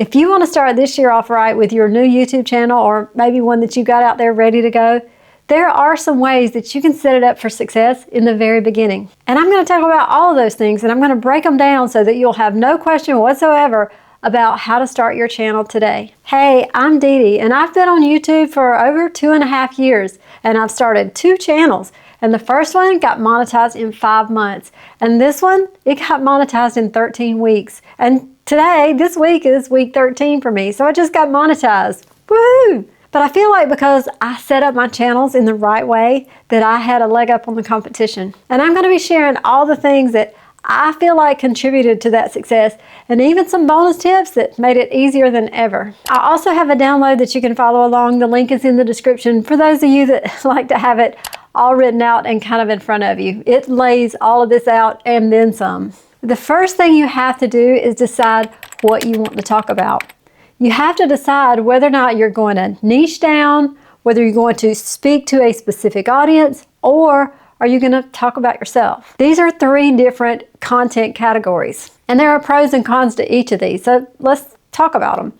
If you want to start this year off right with your new YouTube channel, or maybe one that you got out there ready to go, there are some ways that you can set it up for success in the very beginning. And I'm going to talk about all of those things, and I'm going to break them down so that you'll have no question whatsoever about how to start your channel today. Hey, I'm Dee Dee, and I've been on YouTube for over 2.5 years, and I've started 2 channels. And the first one got monetized in 5 months. And this one, it got monetized in 13 weeks. And today, this week is week 13 for me, so I just got monetized. Woo! But I feel like because I set up my channels in the right way, that I had a leg up on the competition. And I'm going to be sharing all the things that I feel like contributed to that success, and even some bonus tips that made it easier than ever. I also have a download that you can follow along. The link is in the description for those of you that like to have it all written out and kind of in front of you. It lays all of this out and then some. The first thing you have to do is decide what you want to talk about. You have to decide whether or not you're going to niche down, whether you're going to speak to a specific audience, or are you going to talk about yourself? These are 3 different content categories, and there are pros and cons to each of these, so let's talk about them.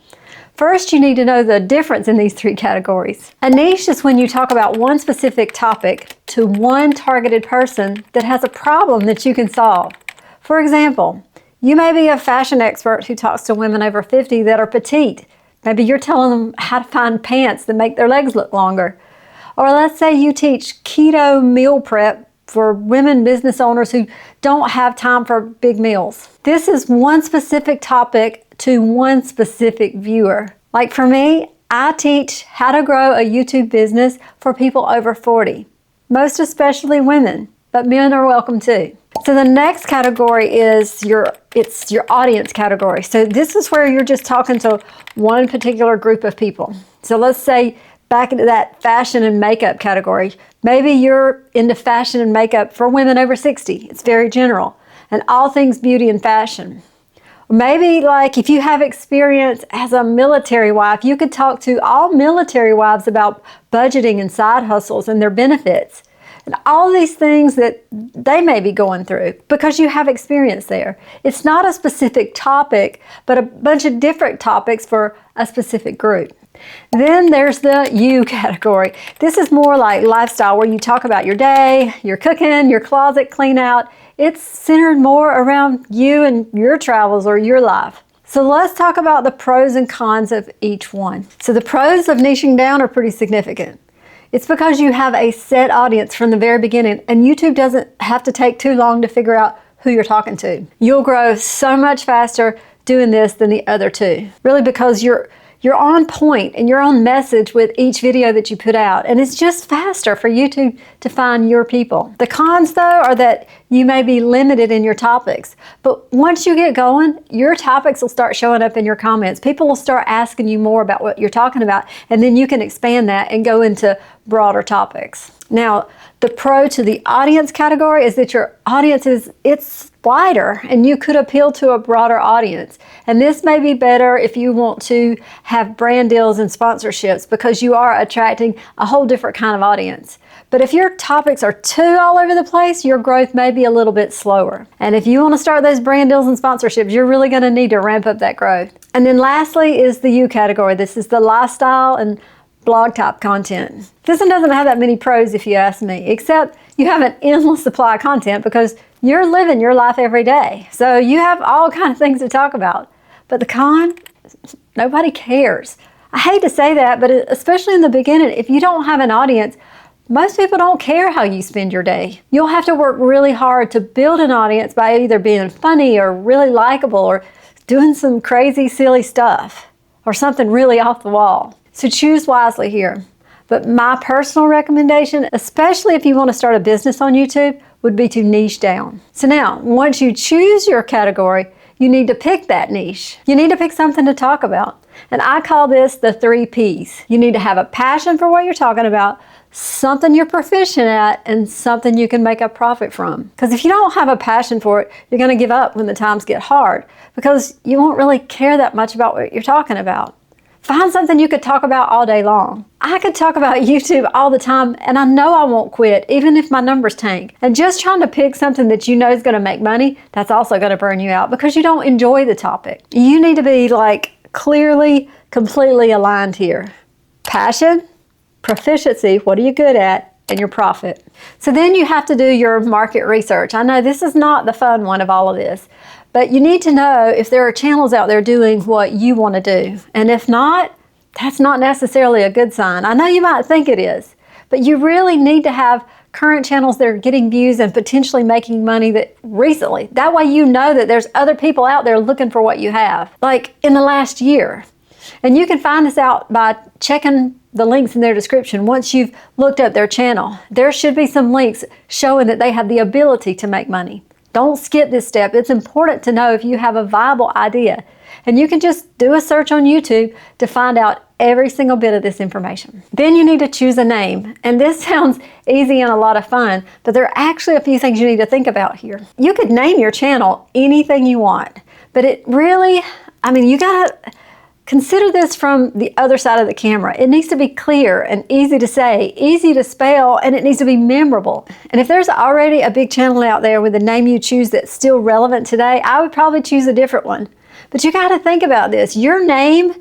First, you need to know the difference in these 3 categories. A niche is when you talk about one specific topic to one targeted person that has a problem that you can solve. For example, you may be a fashion expert who talks to women over 50 that are petite. Maybe you're telling them how to find pants that make their legs look longer. Or let's say you teach keto meal prep for women business owners who don't have time for big meals. This is one specific topic to one specific viewer. Like for me, I teach how to grow a YouTube business for people over 40, most especially women, but men are welcome too. So the next category is your audience category. So this is where you're just talking to one particular group of people. So let's say back into that fashion and makeup category. Maybe you're into fashion and makeup for women over 60. It's very general. And all things beauty and fashion. Maybe like if you have experience as a military wife, you could talk to all military wives about budgeting and side hustles and their benefits. And all these things that they may be going through because you have experience there. It's not a specific topic, but a bunch of different topics for a specific group. Then there's the you category. This is more like lifestyle, where you talk about your day, your cooking, your closet clean out. It's centered more around you and your travels or your life. So let's talk about the pros and cons of each one. So the pros of niching down are pretty significant. It's because you have a set audience from the very beginning, and YouTube doesn't have to take too long to figure out who you're talking to. You'll grow so much faster doing this than the other 2. Really, because you're on point and you're on message with each video that you put out, and it's just faster for YouTube to find your people. The cons though are that you may be limited in your topics, but once you get going, your topics will start showing up in your comments. People will start asking you more about what you're talking about, and then you can expand that and go into broader topics. Now, the pro to the audience category is that your audience it's wider and you could appeal to a broader audience. And this may be better if you want to have brand deals and sponsorships, because you are attracting a whole different kind of audience. But if your topics are too all over the place, your growth may be a little bit slower. And if you want to start those brand deals and sponsorships, you're really going to need to ramp up that growth. And then lastly is the you category. This is the lifestyle and blog type content. This one doesn't have that many pros if you ask me, except you have an endless supply of content because you're living your life every day. So you have all kinds of things to talk about. But the con, nobody cares. I hate to say that, but especially in the beginning, if you don't have an audience, most people don't care how you spend your day. You'll have to work really hard to build an audience by either being funny or really likable or doing some crazy, silly stuff or something really off the wall. So choose wisely here. But my personal recommendation, especially if you want to start a business on YouTube, would be to niche down. So now, once you choose your category, you need to pick that niche. You need to pick something to talk about. And I call this the 3 Ps. You need to have a passion for what you're talking about, something you're proficient at, and something you can make a profit from. Because if you don't have a passion for it, you're going to give up when the times get hard, because you won't really care that much about what you're talking about. Find something you could talk about all day long. I could talk about YouTube all the time, and I know I won't quit, even if my numbers tank. And just trying to pick something that you know is going to make money, that's also going to burn you out because you don't enjoy the topic. You need to be like clearly, completely aligned here. Passion, proficiency, what are you good at, and your profit. So then you have to do your market research. I know this is not the fun one of all of this, but you need to know if there are channels out there doing what you want to do. And if not, that's not necessarily a good sign. I know you might think it is, but you really need to have current channels that are getting views and potentially making money that recently. That way you know that there's other people out there looking for what you have, like in the last year. And you can find this out by checking the links in their description. Once you've looked up their channel, there should be some links showing that they have the ability to make money. Don't skip this step. It's important to know if you have a viable idea. And you can just do a search on YouTube to find out every single bit of this information. Then you need to choose a name. And this sounds easy and a lot of fun, but there are actually a few things you need to think about here. You could name your channel anything you want, but it really, you gotta consider this from the other side of the camera. It needs to be clear and easy to say, easy to spell, and it needs to be memorable. And if there's already a big channel out there with a name you choose that's still relevant today, I would probably choose a different one. But you gotta think about this. Your name,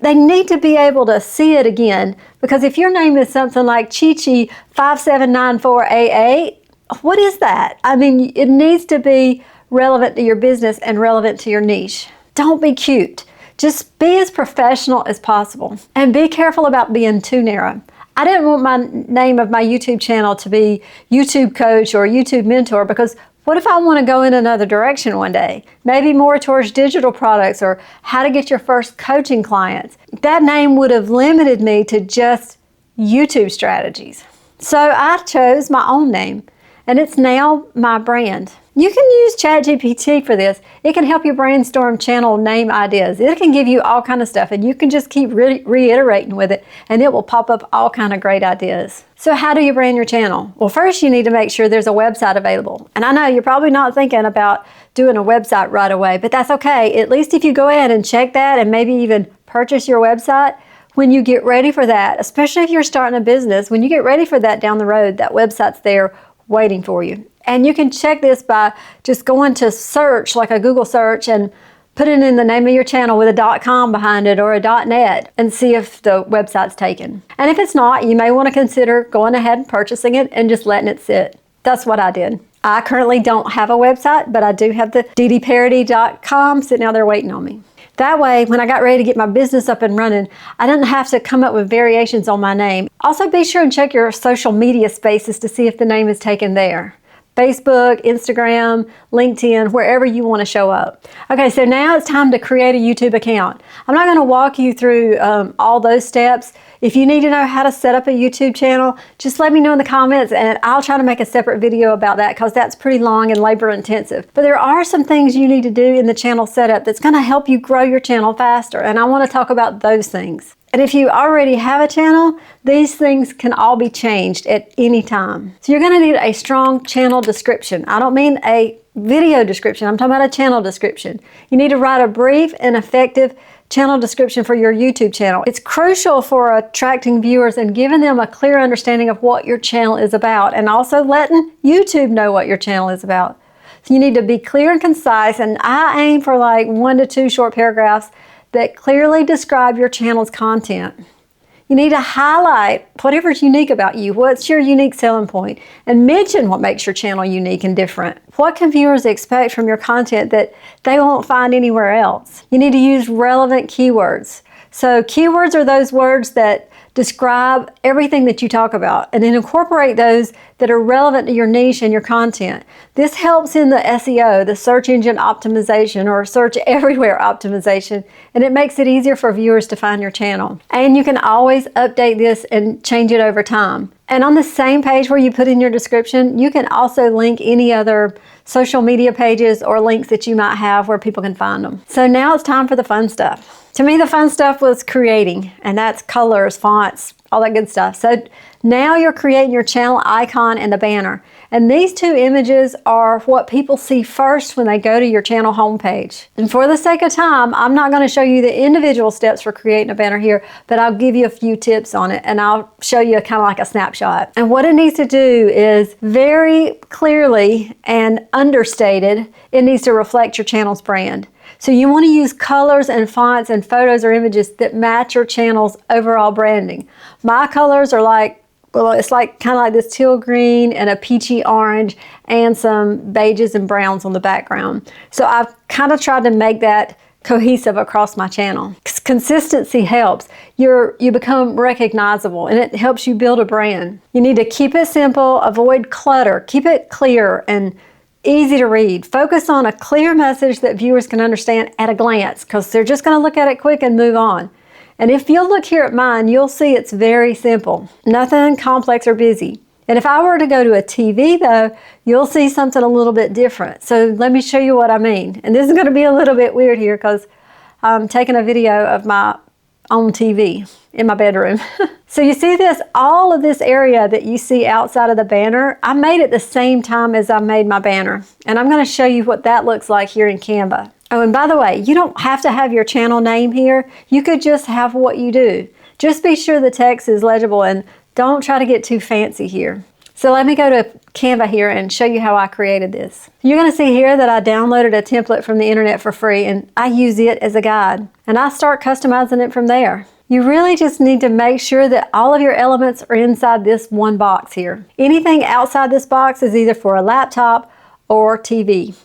they need to be able to see it again, because if your name is something like Chi-Chi5794AA, what is that? It needs to be relevant to your business and relevant to your niche. Don't be cute. Just be as professional as possible, and be careful about being too narrow. I didn't want my name of my YouTube channel to be YouTube Coach or YouTube Mentor, because what if I want to go in another direction one day? Maybe more towards digital products or how to get your first coaching clients. That name would have limited me to just YouTube strategies. So I chose my own name, and it's now my brand. You can use ChatGPT for this. It can help you brainstorm channel name ideas. It can give you all kind of stuff, and you can just keep reiterating with it, and it will pop up all kind of great ideas. So how do you brand your channel? Well, first you need to make sure there's a website available. And I know you're probably not thinking about doing a website right away, but that's okay. At least if you go ahead and check that and maybe even purchase your website, when you get ready for that, especially if you're starting a business, when you get ready for that down the road, that website's there waiting for you. And you can check this by just going to search, like a Google search, and putting in the name of your channel with a .com behind it or a .net, and see if the website's taken. And if it's not, you may want to consider going ahead and purchasing it and just letting it sit. That's what I did. I currently don't have a website, but I do have the ddparody.com sitting out there waiting on me. That way, when I got ready to get my business up and running, I didn't have to come up with variations on my name. Also, be sure and check your social media spaces to see if the name is taken there. Facebook, Instagram, LinkedIn, wherever you want to show up. Okay, so now it's time to create a YouTube account. I'm not going to walk you through all those steps. If you need to know how to set up a YouTube channel, just let me know in the comments, and I'll try to make a separate video about that, because that's pretty long and labor intensive. But there are some things you need to do in the channel setup that's going to help you grow your channel faster, and I want to talk about those things. And if you already have a channel, these things can all be changed at any time. So you're going to need a strong channel description. I don't mean a video description. I'm talking about a channel description. You need to write a brief and effective channel description for your YouTube channel. It's crucial for attracting viewers and giving them a clear understanding of what your channel is about, and also letting YouTube know what your channel is about. So you need to be clear and concise, and I aim for like 1 to 2 short paragraphs that clearly describe your channel's content. You need to highlight whatever's unique about you. What's your unique selling point? And mention what makes your channel unique and different. What can viewers expect from your content that they won't find anywhere else? You need to use relevant keywords. So keywords are those words that describe everything that you talk about, and then incorporate those that are relevant to your niche and your content. This helps in the SEO, the search engine optimization, or search everywhere optimization, and it makes it easier for viewers to find your channel. And you can always update this and change it over time. And on the same page where you put in your description, you can also link any other social media pages or links that you might have where people can find them. So now it's time for the fun stuff. To me, the fun stuff was creating, and that's colors, fonts, all that good stuff. So now you're creating your channel icon and the banner. And these 2 images are what people see first when they go to your channel homepage. And for the sake of time, I'm not going to show you the individual steps for creating a banner here, but I'll give you a few tips on it, and I'll show you kind of like a snapshot. And what it needs to do is very clearly and understated, it needs to reflect your channel's brand. So you want to use colors and fonts and photos or images that match your channel's overall branding. My colors are like, well, it's like kind of like this teal green and a peachy orange and some beiges and browns on the background. So I've kind of tried to make that cohesive across my channel. Consistency helps. You become recognizable and it helps you build a brand. You need to keep it simple, avoid clutter, keep it clear and easy to read. Focus on a clear message that viewers can understand at a glance because they're just going to look at it quick and move on. And if you'll look here at mine, you'll see it's very simple. Nothing complex or busy. And if I were to go to a TV though, you'll see something a little bit different. So let me show you what I mean. And this is going to be a little bit weird here because I'm taking a video of my own TV in my bedroom. So you see this, all of this area that you see outside of the banner, I made it the same time as I made my banner. And I'm going to show you what that looks like here in Canva. Oh, and by the way, you don't have to have your channel name here. You could just have what you do. Just be sure the text is legible and don't try to get too fancy here. So let me go to Canva here and show you how I created this. You're going to see here that I downloaded a template from the internet for free and I use it as a guide. And I start customizing it from there. You really just need to make sure that all of your elements are inside this one box here. Anything outside this box is either for a laptop or TV.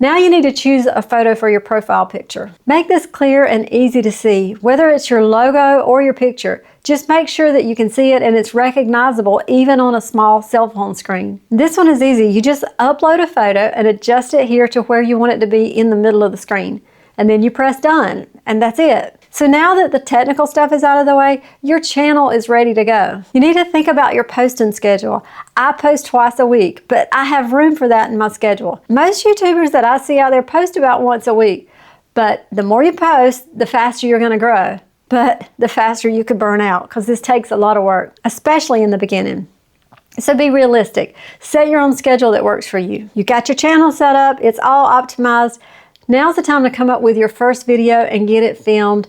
Now you need to choose a photo for your profile picture. Make this clear and easy to see, whether it's your logo or your picture. Just make sure that you can see it and it's recognizable even on a small cell phone screen. This one is easy. You just upload a photo and adjust it here to where you want it to be in the middle of the screen. And then you press done and that's it. So now that the technical stuff is out of the way, your channel is ready to go. You need to think about your posting schedule. I post twice a week, but I have room for that in my schedule. Most YouTubers that I see out there post about once a week, but the more you post, the faster you're going to grow. But the faster you could burn out because this takes a lot of work, especially in the beginning. So be realistic. Set your own schedule that works for you. You got your channel set up. It's all optimized. Now's the time to come up with your first video and get it filmed,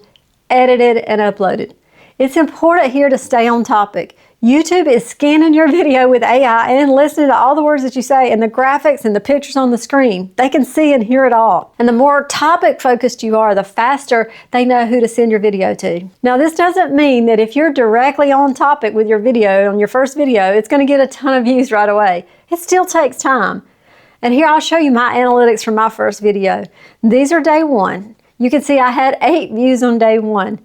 edited, and uploaded. It's important here to stay on topic. YouTube is scanning your video with AI and listening to all the words that you say and the graphics and the pictures on the screen. They can see and hear it all. And the more topic focused you are, the faster they know who to send your video to. Now this doesn't mean that if you're directly on topic with your video, on your first video, it's going to get a ton of views right away. It still takes time. And here I'll show you my analytics from my first video. These are day one. You can see I had 8 views on day one.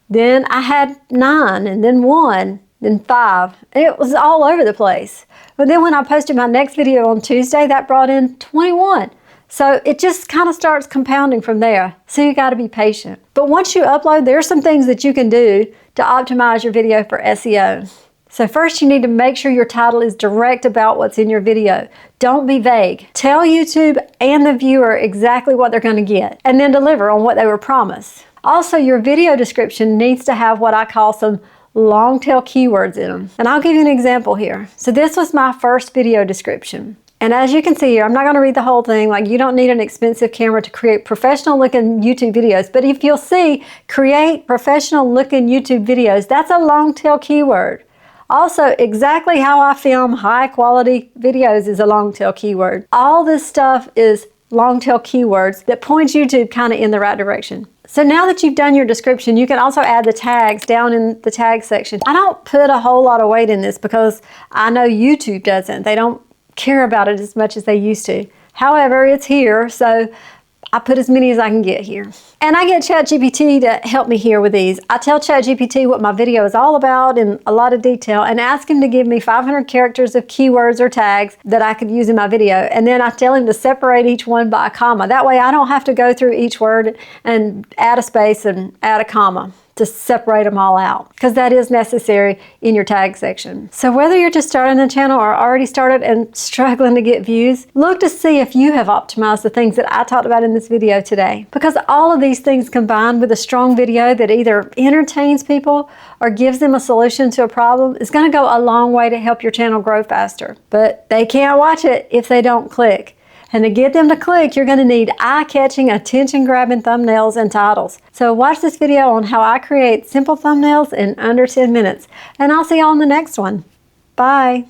Then I had 9 and then 1. Then 5. It was all over the place. But then when I posted my next video on Tuesday, that brought in 21. So it just kind of starts compounding from there. So you got to be patient. But once you upload, there are some things that you can do to optimize your video for SEO. So first you need to make sure your title is direct about what's in your video. Don't be vague. Tell YouTube and the viewer exactly what they're going to get and then deliver on what they were promised. Also, your video description needs to have what I call some long tail keywords in them. And I'll give you an example here. So this was my first video description. And as you can see here, I'm not going to read the whole thing. Like, you don't need an expensive camera to create professional looking YouTube videos. But if you'll see, create professional looking YouTube videos, that's a long tail keyword. Also, exactly how I film high quality videos is a long tail keyword. All this stuff is long tail keywords that point YouTube kind of in the right direction. So now that you've done your description, you can also add the tags down in the tag section. I don't put a whole lot of weight in this because I know YouTube doesn't. They don't care about it as much as they used to. However, it's here, so I put as many as I can get here. And I get ChatGPT to help me here with these. I tell ChatGPT what my video is all about in a lot of detail and ask him to give me 500 characters of keywords or tags that I could use in my video. And then I tell him to separate each one by a comma. That way I don't have to go through each word and add a space and add a comma to separate them all out, because that is necessary in your tag section. So whether you're just starting the channel or already started and struggling to get views, look to see if you have optimized the things that I talked about in this video today, because all of these things combined with a strong video that either entertains people or gives them a solution to a problem is going to go a long way to help your channel grow faster. But they can't watch it if they don't click. And to get them to click, you're going to need eye-catching, attention-grabbing thumbnails and titles. So watch this video on how I create simple thumbnails in under 10 minutes. And I'll see you on the next one. Bye.